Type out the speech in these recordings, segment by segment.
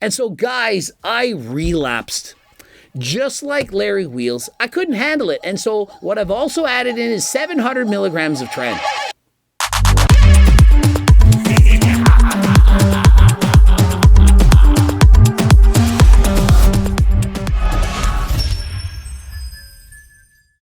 And so guys, I relapsed. Just like Larry Wheels, I couldn't handle it. And so what I've also added in is 700 milligrams of Tren.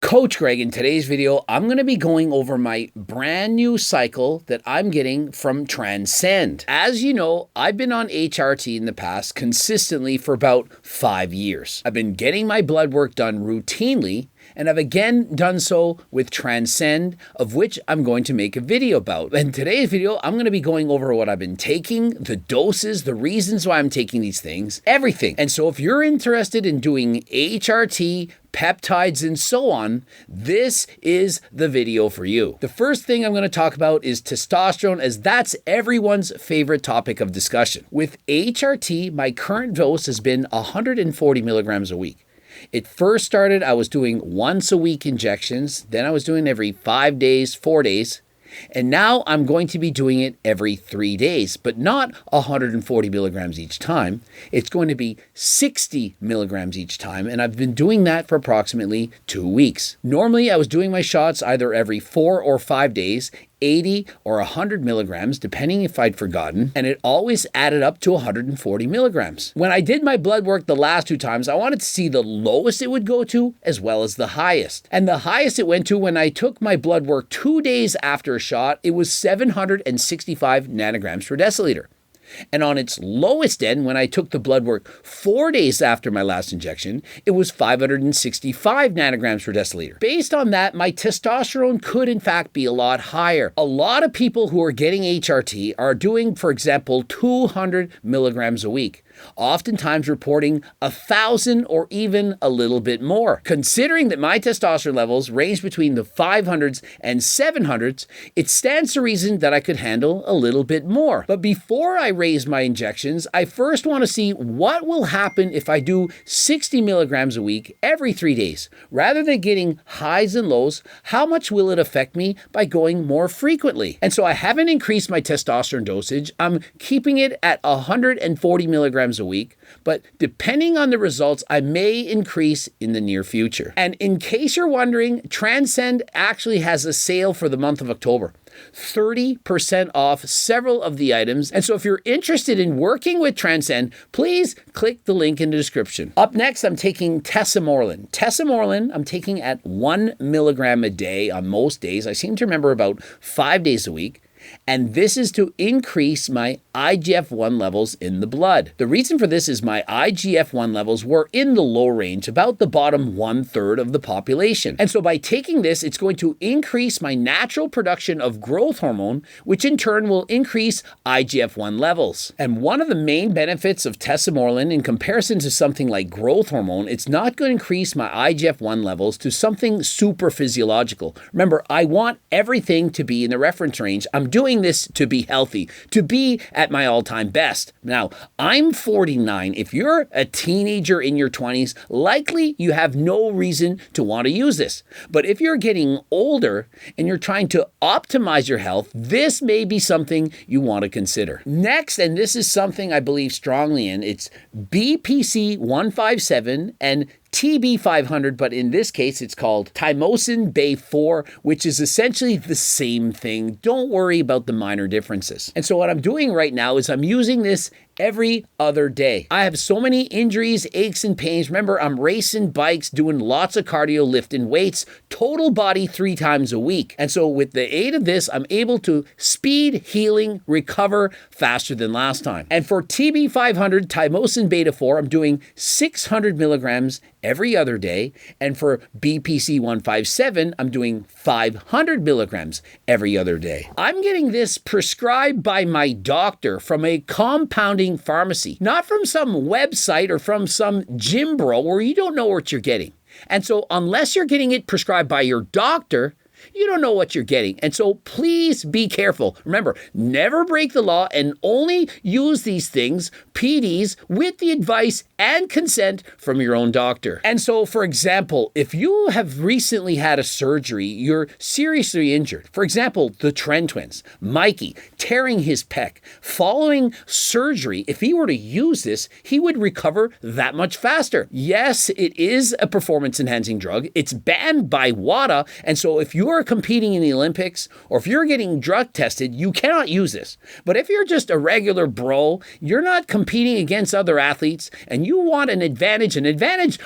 Coach Greg, in today's video, I'm going to be going over my brand new cycle that I'm getting from Transcend. As you know, I've been on HRT in the past consistently for about 5 years. I've been getting my blood work done routinely, and I've again done so with Transcend, of which I'm going to make a video about. In today's video, I'm going to be going over what I've been taking, the doses, the reasons why I'm taking these things, everything. And so if you're interested in doing HRT, peptides, and so on, this is the video for you. The first thing I'm going to talk about is testosterone, as that's everyone's favorite topic of discussion. With HRT, my current dose has been 140 milligrams a week. It first started, I was doing once a week injections, then I was doing every 5 days, 4 days, and now I'm going to be doing it every 3 days, but not 140 milligrams each time. It's going to be 60 milligrams each time, and I've been doing that for approximately 2 weeks. Normally, I was doing my shots either every 4 or 5 days, 80 or 100 milligrams, depending if I'd forgotten, and it always added up to 140 milligrams. When I did my blood work the last 2 times, I wanted to see the lowest it would go to as well as the highest. And the highest it went to when I took my blood work 2 days after a shot, it was 765 nanograms per deciliter. And on its lowest end, when I took the blood work 4 days after my last injection, it was 565 nanograms per deciliter. Based on that, my testosterone could in fact be a lot higher. A lot of people who are getting HRT are doing, for example, 200 milligrams a week, oftentimes reporting 1,000 or even a little bit more. Considering that my testosterone levels range between the 500s and 700s, it stands to reason that I could handle a little bit more. But before I raise my injections, I first want to see what will happen if I do 60 milligrams a week every 3 days. Rather than getting highs and lows, how much will it affect me by going more frequently? And so I haven't increased my testosterone dosage. I'm keeping it at 140 milligrams a week, but depending on the results, I may increase in the near future. And in case you're wondering, Transcend actually has a sale for the month of October. 30% off several of the items. And so if you're interested in working with Transcend, please click the link in the description. Up next, I'm taking Tessamorelin. Tessamorelin, I'm taking at 1 milligram a day on most days. I seem to remember about 5 days a week. And this is to increase my IGF-1 levels in the blood. The reason for this is my IGF-1 levels were in the low range, about the bottom 1/3 of the population. And so by taking this, it's going to increase my natural production of growth hormone, which in turn will increase IGF-1 levels. And one of the main benefits of Tessamorelin in comparison to something like growth hormone, it's not going to increase my IGF-1 levels to something super physiological. Remember, I want everything to be in the reference range. I'm doing this to be healthy, to be at my all-time best. Now, I'm 49. If you're a teenager in your 20s, likely you have no reason to want to use this. But if you're getting older and you're trying to optimize your health, this may be something you want to consider. Next, and this is something I believe strongly in, it's BPC 157 and TB500, but in this case, it's called Thymosin B4, which is essentially the same thing. Don't worry about the minor differences. And so what I'm doing right now is I'm using this every other day. I have so many injuries, aches, and pains. Remember, I'm racing bikes, doing lots of cardio, lifting weights, total body 3 times a week. And so with the aid of this, I'm able to speed, healing, recover faster than last time. And for TB500, Thymosin beta-4, I'm doing 600 milligrams every other day. And for BPC 157, I'm doing 500 milligrams every other day. I'm getting this prescribed by my doctor from a compounding pharmacy, not from some website or from some gym bro where you don't know what you're getting. And so unless you're getting it prescribed by your doctor, you don't know what you're getting. And so please be careful. Remember, never break the law and only use these things, PDs, with the advice and consent from your own doctor. And so, for example, if you have recently had a surgery, you're seriously injured. For example, the Trend twins, Mikey tearing his pec. Following surgery, if he were to use this, he would recover that much faster. Yes, it is a performance-enhancing drug. It's banned by WADA, and so if you are competing in the Olympics or if you're getting drug tested, you cannot use this. But if you're just a regular bro, you're not competing against other athletes, and you want an advantage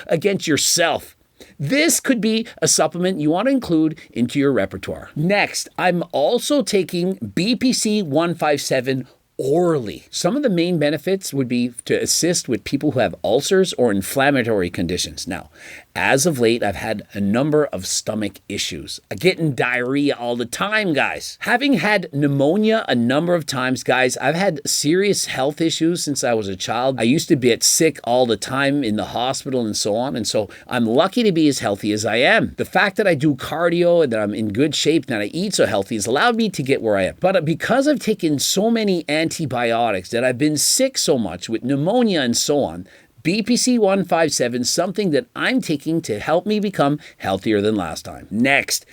against yourself, this could be a supplement you want to include into your repertoire. Next, I'm also taking BPC 157 orally. Some of the main benefits would be to assist with people who have ulcers or inflammatory conditions. Now, as of late, I've had a number of stomach issues. I'm getting diarrhea all the time, guys. Having had pneumonia a number of times, guys, I've had serious health issues since I was a child. I used to get sick all the time in the hospital and so on. And so I'm lucky to be as healthy as I am. The fact that I do cardio and that I'm in good shape and that I eat so healthy has allowed me to get where I am. But because I've taken so many antibiotics, that I've been sick so much with pneumonia and so on, BPC 157 is something that I'm taking to help me become healthier than last time. Next,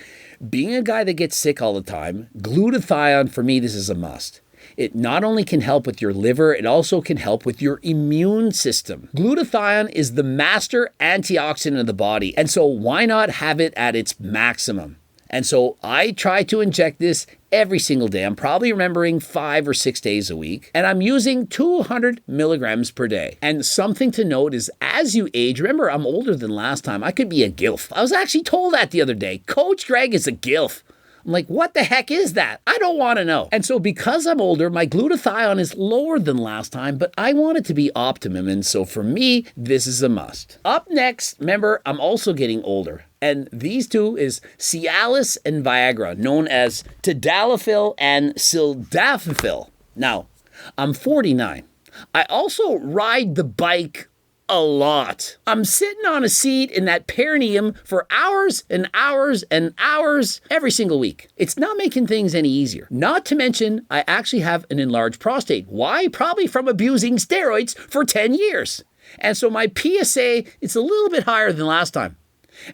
being a guy that gets sick all the time, glutathione, for me, this is a must. It not only can help with your liver, it also can help with your immune system. Glutathione is the master antioxidant of the body, and so why not have it at its maximum? And so I try to inject this every single day. I'm probably remembering 5 or 6 days a week, and I'm using 200 milligrams per day. And something to note is as you age, remember, I'm older than last time. I could be a gilf. I was actually told that the other day. Coach Greg is a gilf. I'm like, what the heck is that? I don't want to know. And so because I'm older, my glutathione is lower than last time, but I want it to be optimum. And so for me, this is a must. Up next, remember, I'm also getting older. And these two is Cialis and Viagra, known as Tadalafil and Sildenafil. Now, I'm 49. I also ride the bike a lot. I'm sitting on a seat in that perineum for hours and hours and hours every single week. It's not making things any easier. Not to mention, I actually have an enlarged prostate. Why? Probably from abusing steroids for 10 years. And so my PSA, it's a little bit higher than last time.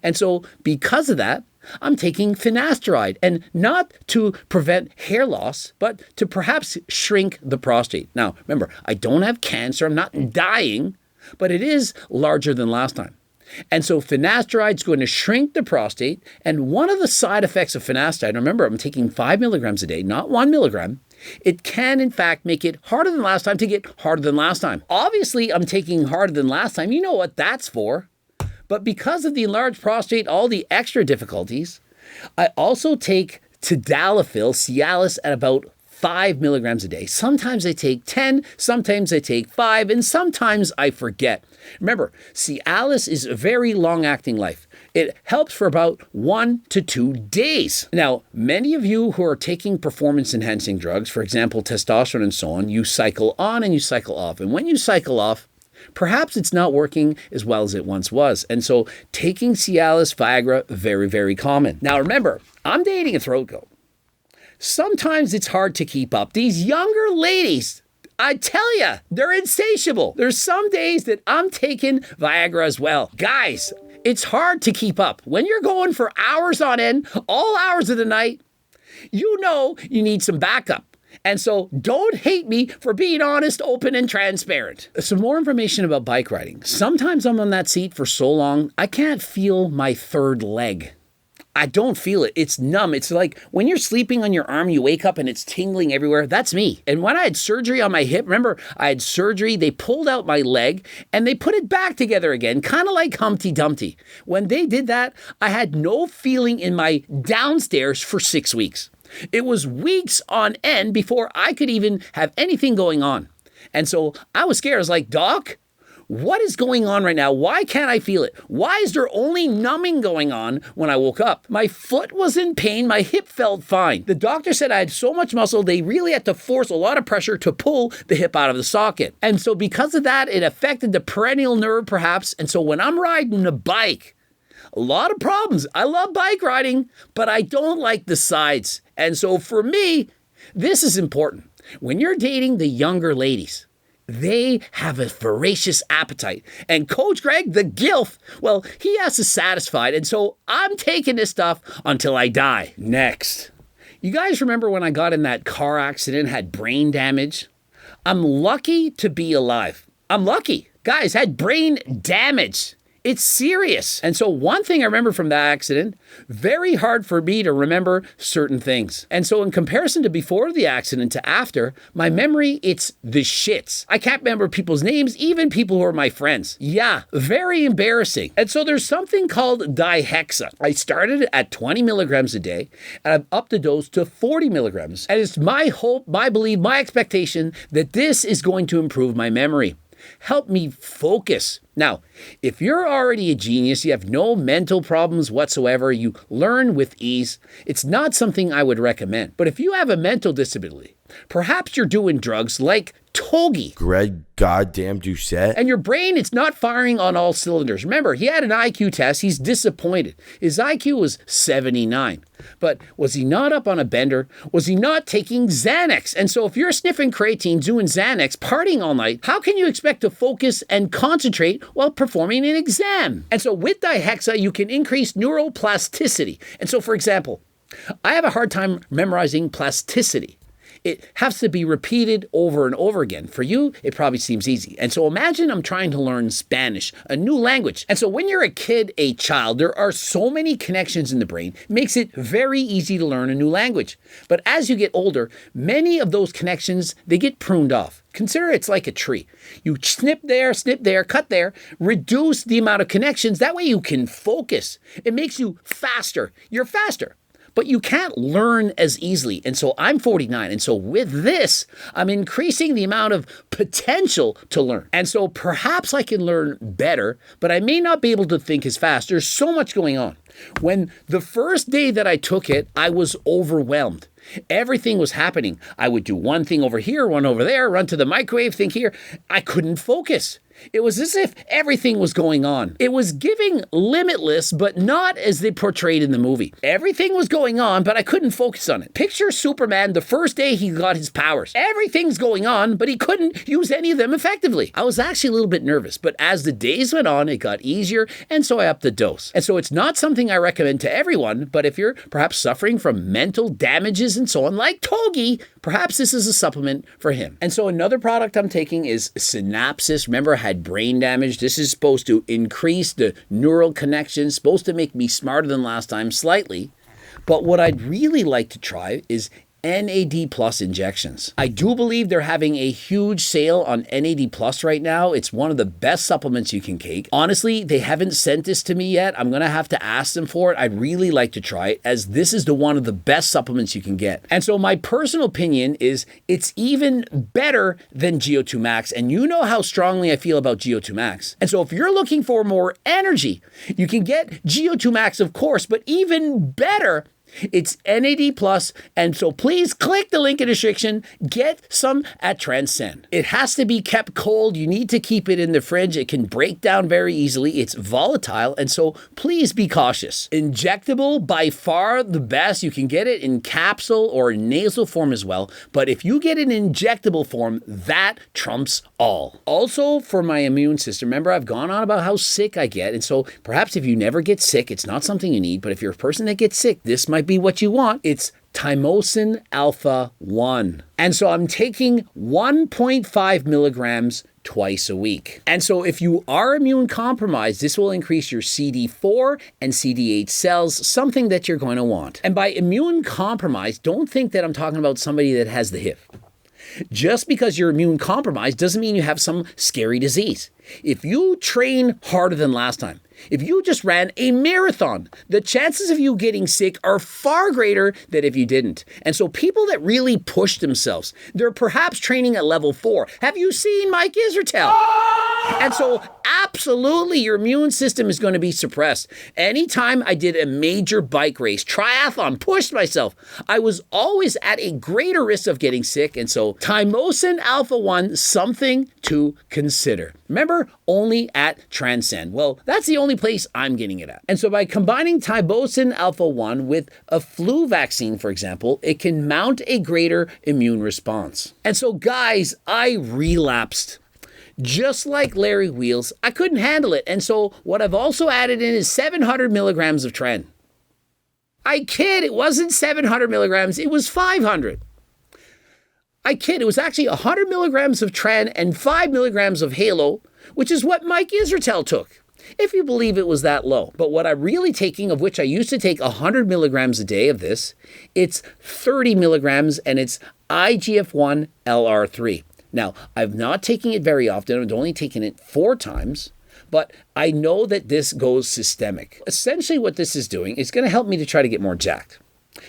And so because of that, I'm taking finasteride, and not to prevent hair loss, but to perhaps shrink the prostate. Now, remember, I don't have cancer, I'm not dying, but it is larger than last time. And so finasteride is going to shrink the prostate, and one of the side effects of finasteride, remember, I'm taking 5 milligrams a day, not 1 milligram, it can, in fact, make it harder than last time to get harder than last time. Obviously, I'm taking harder than last time. You know what that's for. But because of the enlarged prostate, all the extra difficulties, I also take Tadalafil, Cialis, at about 5 milligrams a day. Sometimes I take 10, sometimes I take 5, and sometimes I forget. Remember, Cialis is a very long-acting life. It helps for about 1 to 2 days. Now, many of you who are taking performance-enhancing drugs, for example, testosterone and so on, you cycle on and you cycle off. And when you cycle off, perhaps it's not working as well as it once was. And so taking Cialis, Viagra, very, very common. Now remember, I'm dating a throat goat. Sometimes it's hard to keep up. These younger ladies, I tell you, they're insatiable. There's some days that I'm taking Viagra as well. Guys, it's hard to keep up. When you're going for hours on end, all hours of the night, you know you need some backup. And so don't hate me for being honest, open, and transparent. Some more information about bike riding. Sometimes I'm on that seat for so long, I can't feel my third leg. I don't feel it. It's numb. It's like when you're sleeping on your arm, you wake up and it's tingling everywhere. That's me. And when I had surgery on my hip, remember, I had surgery, they pulled out my leg and they put it back together again, kind of like Humpty Dumpty. When they did that, I had no feeling in my downstairs for 6 weeks. It was weeks on end before I could even have anything going on. And so I was scared. I was like, Doc, what is going on right now? Why can't I feel it? Why is there only numbing going on when I woke up? My foot was in pain. My hip felt fine. The doctor said I had so much muscle, they really had to force a lot of pressure to pull the hip out of the socket. And so because of that, it affected the perennial nerve perhaps. And so when I'm riding a bike, a lot of problems. I love bike riding, but I don't like the sides. And so for me, this is important. When you're dating the younger ladies, they have a voracious appetite. And Coach Greg, the gilf, well, he has to satisfy it. And so I'm taking this stuff until I die. Next. You guys remember when I got in that car accident, had brain damage? I'm lucky to be alive. I'm lucky. Guys, had brain damage. It's serious. And so one thing I remember from that accident, very hard for me to remember certain things. And so in comparison to before the accident to after, my memory, it's the shits. I can't remember people's names, even people who are my friends. Yeah, very embarrassing. And so there's something called Dihexa. I started at 20 milligrams a day, and I've upped the dose to 40 milligrams. And it's my hope, my belief, my expectation that this is going to improve my memory. Help me focus. Now, if you're already a genius, you have no mental problems whatsoever, you learn with ease, it's not something I would recommend. But if you have a mental disability, perhaps you're doing drugs like Togi. Greg goddamn Doucette. And your brain, it's not firing on all cylinders. Remember, he had an IQ test. He's disappointed. His IQ was 79. But was he not up on a bender? Was he not taking Xanax? And so if you're sniffing creatine, doing Xanax, partying all night, how can you expect to focus and concentrate while performing an exam? And so with Dihexa, you can increase neuroplasticity. And so, for example, I have a hard time memorizing plasticity. It has to be repeated over and over again. For you, it probably seems easy. And so imagine I'm trying to learn Spanish, a new language. And so when you're a kid, a child, there are so many connections in the brain, it makes it very easy to learn a new language. But as you get older, many of those connections, they get pruned off. Consider it's like a tree. You snip there, cut there, reduce the amount of connections. That way you can focus. It makes you faster. You're faster. But you can't learn as easily. And so I'm 49. And so with this, I'm increasing the amount of potential to learn. And so perhaps I can learn better, but I may not be able to think as fast. There's so much going on. When the first day that I took it, I was overwhelmed. Everything was happening. I would do one thing over here, one over there, run to the microwave, think here. I couldn't focus. It was as if everything was going on. It was giving limitless, but not as they portrayed in the movie. Everything was going on, but I couldn't focus on it. Picture Superman the first day he got his powers. Everything's going on, but he couldn't use any of them effectively. I was actually a little bit nervous, but as the days went on, it got easier, and so I upped the dose. And so it's not something I recommend to everyone, but if you're perhaps suffering from mental damages and so on, like Togi, perhaps this is a supplement for him. And so another product I'm taking is Synapsis. Remember, I had brain damage. This is supposed to increase the neural connections, supposed to make me smarter than last time slightly. But what I'd really like to try is NAD Plus injections. I do believe they're having a huge sale on NAD Plus right now. It's one of the best supplements you can take. Honestly, they haven't sent this to me yet. I'm going to have to ask them for it. I'd really like to try it, as this is one of the best supplements you can get. And so my personal opinion is it's even better than GO2 Max. And you know how strongly I feel about GO2 Max. And so if you're looking for more energy, you can get GO2 Max, of course, but even better, it's NAD Plus, and so please click the link in the description. Get some at Transcend. It has to be kept cold. You need to keep it in the fridge. It can break down very easily. It's volatile, and so please be cautious. Injectable, by far the best. You can get it in capsule or nasal form as well, but if you get an injectable form, that trumps all. Also, for my immune system, remember I've gone on about how sick I get, and so perhaps if you never get sick, it's not something you need, but if you're a person that gets sick, this might be what you want. It's Thymosin Alpha-1. And so I'm taking 1.5 milligrams twice a week. And so if you are immune compromised, this will increase your CD4 and CD8 cells, something that you're going to want. And by immune compromised, don't think that I'm talking about somebody that has the HIV. Just because you're immune compromised doesn't mean you have some scary disease. If you train harder than last time, if you just ran a marathon, the chances of you getting sick are far greater than if you didn't. And so people that really push themselves, they're perhaps training at level 4. Have you seen Mike Israetel? And so absolutely your immune system is going to be suppressed. Anytime I did a major bike race, triathlon, pushed myself, I was always at a greater risk of getting sick. And so Thymosin Alpha-1, something to consider. Remember, only at Transcend. Well, that's the only place I'm getting it at. And so by combining Thymosin Alpha-1 with a flu vaccine, for example, it can mount a greater immune response. And so guys, I relapsed. Just like Larry Wheels, I couldn't handle it. And so what I've also added in is 700 milligrams of Tren. I kid, it wasn't 700 milligrams, it was 500. I kid, it was actually 100 milligrams of Tren and 5 milligrams of Halo, which is what Mike Israetel took, if you believe it was that low. But what I'm really taking, of which I used to take 100 milligrams a day of this, it's 30 milligrams and it's IGF-1 LR3. Now, I've not taken it very often. I've only taken it 4 times, but I know that this goes systemic. Essentially what this is doing is going to help me to try to get more jacked.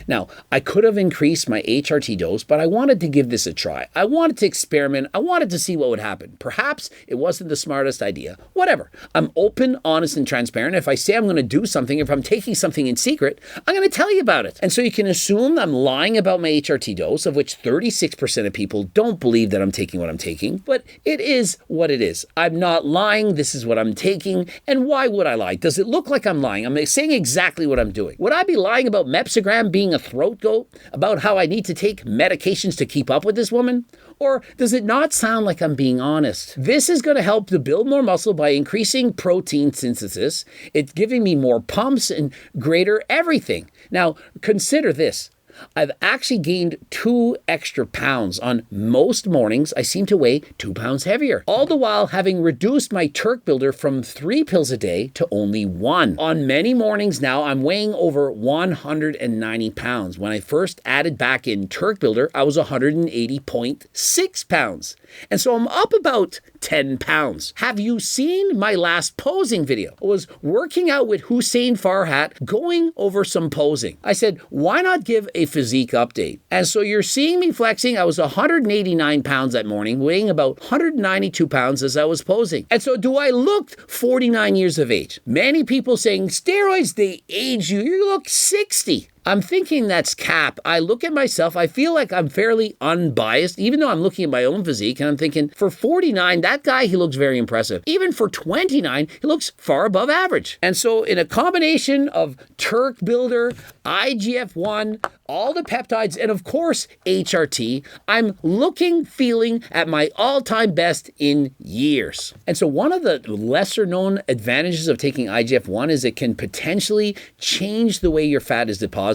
Now, I could have increased my HRT dose, but I wanted to give this a try. I wanted to experiment. I wanted to see what would happen. Perhaps it wasn't the smartest idea. Whatever. I'm open, honest, and transparent. If I say I'm going to do something, if I'm taking something in secret, I'm going to tell you about it. And so you can assume I'm lying about my HRT dose, of which 36% of people don't believe that I'm taking what I'm taking, but it is what it is. I'm not lying. This is what I'm taking. And why would I lie? Does it look like I'm lying? I'm saying exactly what I'm doing. Would I be lying about Mepsogram being a throat goat, about how I need to take medications to keep up with this woman? Or does it not sound like I'm being honest? This is going to help to build more muscle by increasing protein synthesis. It's giving me more pumps and greater everything. Now, consider this. I've actually gained 2 extra pounds. On most mornings, I seem to weigh 2 pounds heavier, all the while having reduced my Turk Builder from 3 pills a day to only 1. On many mornings now, I'm weighing over 190 pounds. When I first added back in Turk Builder, I was 180.6 pounds. And so I'm up about 10 pounds. Have you seen my last posing video? I was working out with Hussein Farhat, going over some posing. I said, why not give a physique update? And so you're seeing me flexing. I was 189 pounds that morning, weighing about 192 pounds as I was posing. And so do I look 49 years of age? Many people saying steroids, they age you. You look 60. I'm thinking that's cap. I look at myself, I feel like I'm fairly unbiased, even though I'm looking at my own physique, and I'm thinking, for 49, that guy, he looks very impressive. Even for 29, he looks far above average. And so in a combination of Turk Builder, IGF-1, all the peptides, and of course, HRT, I'm looking, feeling at my all-time best in years. And so one of the lesser known advantages of taking IGF-1 is it can potentially change the way your fat is deposited.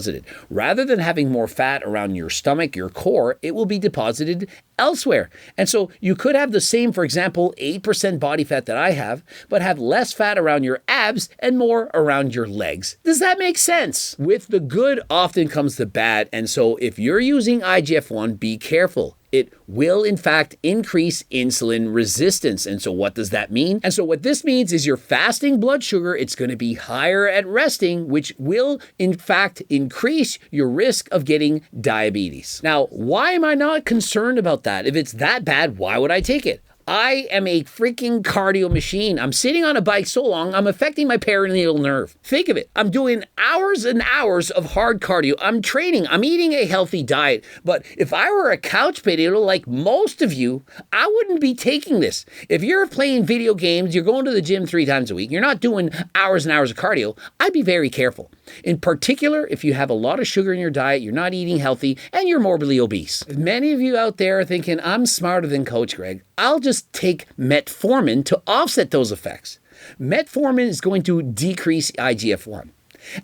Rather than having more fat around your stomach, your core, it will be deposited elsewhere. And so you could have the same, for example, 8% body fat that I have, but have less fat around your abs and more around your legs. Does that make sense? With the good often comes the bad. And so if you're using IGF-1, be careful. It will, in fact, increase insulin resistance. And so what does that mean? And so what this means is your fasting blood sugar, it's going to be higher at resting, which will, in fact, increase your risk of getting diabetes. Now, why am I not concerned about that? If it's that bad, why would I take it? I am a freaking cardio machine. I'm sitting on a bike so long, I'm affecting my perineal nerve. Think of it. I'm doing hours and hours of hard cardio. I'm training. I'm eating a healthy diet. But if I were a couch potato like most of you, I wouldn't be taking this. If you're playing video games, you're going to the gym 3 times a week, you're not doing hours and hours of cardio, I'd be very careful. In particular, if you have a lot of sugar in your diet, you're not eating healthy, and you're morbidly obese. Many of you out there are thinking, I'm smarter than Coach Greg. I'll just take metformin to offset those effects. Metformin is going to decrease IGF-1.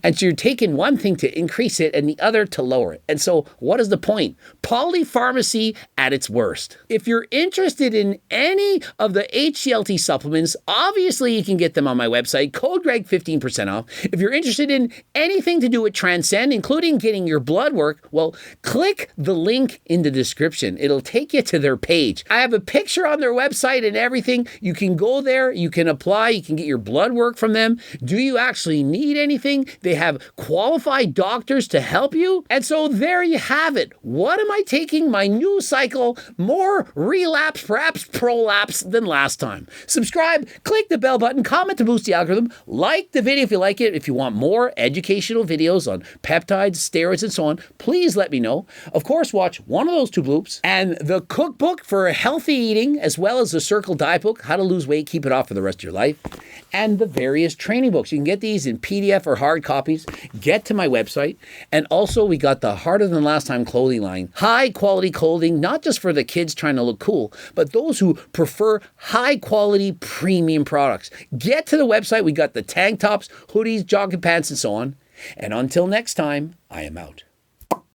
And so you're taking one thing to increase it and the other to lower it. And so what is the point? Polypharmacy at its worst. If you're interested in any of the HCLT supplements, obviously you can get them on my website, code Greg 15% off. If you're interested in anything to do with Transcend, including getting your blood work, well, click the link in the description. It'll take you to their page. I have a picture on their website and everything. You can go there, you can apply, you can get your blood work from them. Do you actually need anything? They have qualified doctors to help you. And so there you have it. What am I taking my new cycle? More relapse, perhaps prolapse than last time. Subscribe, click the bell button, comment to boost the algorithm, like the video if you like it. If you want more educational videos on peptides, steroids, and so on, please let me know. Of course, watch one of those two bloops and the cookbook for healthy eating, as well as the Circle Diet book, How to Lose Weight, Keep It Off for the Rest of Your Life, and the various training books. You can get these in PDF or hard copies. Get to my website. And also, we got the Harder Than Last Time clothing line. High quality clothing, not just for the kids trying to look cool, but those who prefer high quality premium products. Get to the website. We got the tank tops, hoodies, jogging pants, and so on. And until next time, I am out.